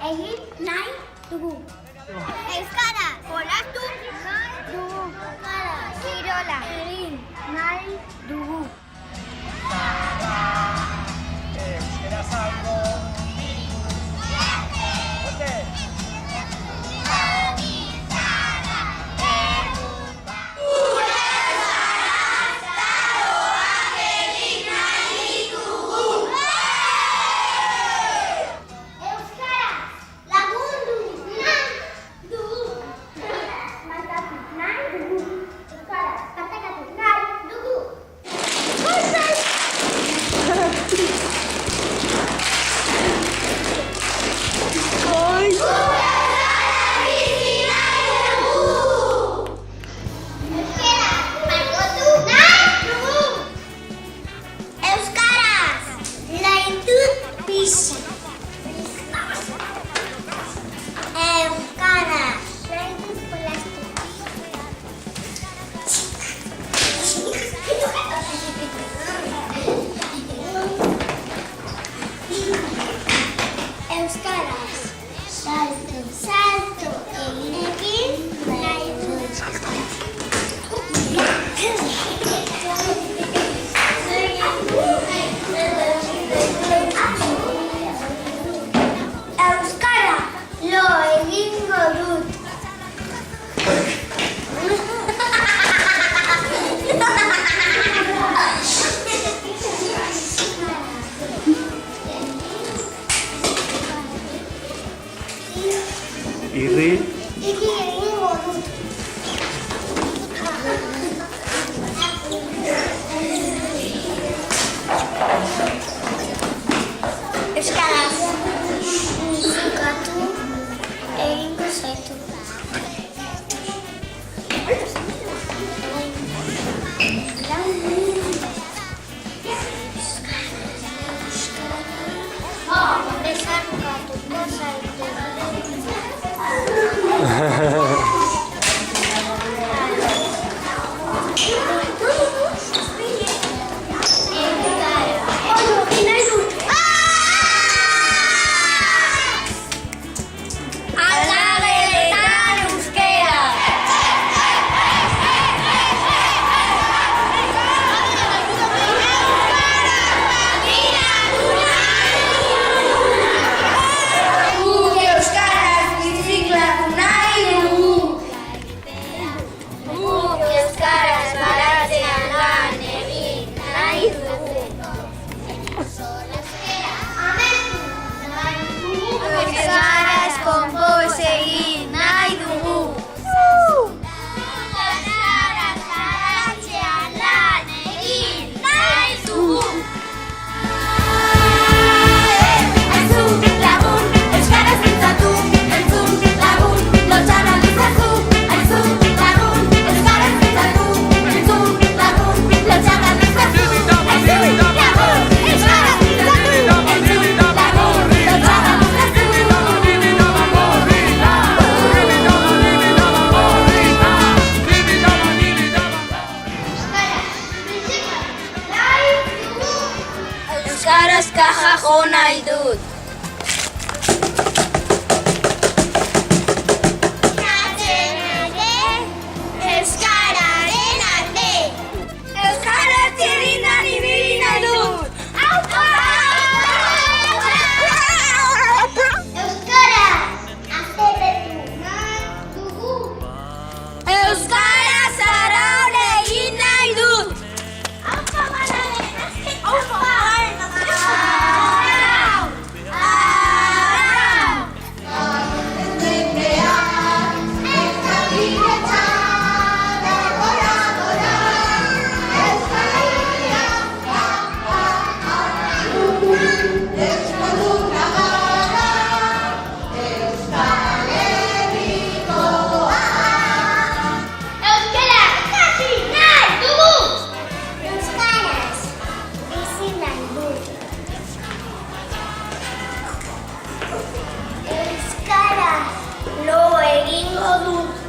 egin nahi dugu. Euskara jolastu nahi dugu. Kirola egin nahi dugu. Euskaraz algo. Salto, salto, egin nahi dut. Salto. Euskara, lo egingo dut. Irri egingo dut. Euskaraz zukatu egingo zaitu. Bezarkatuko zaitu. Euskaraz konpoz egin nahi dugu. Euskaraz garatzean lan egin nahi dugu. Entzun lagun, euskaraz mintzatu. Entzun lagun, lotxan alizazu. Entzun lagun, euskaraz mintzatu. Entzun lagun, lotxan alizazu. Entzun lagun, euskaraz mintzatu. Entzun lagun, lotxan alizazu. Euskaraz kaja jo nahi dut. Euskararen alde. Euskaraz txirrindan ibili nahi dut. Euskara azebetu nahi dugu. Euskaraz araun egin nahi dut. Euskara lo egingo dut.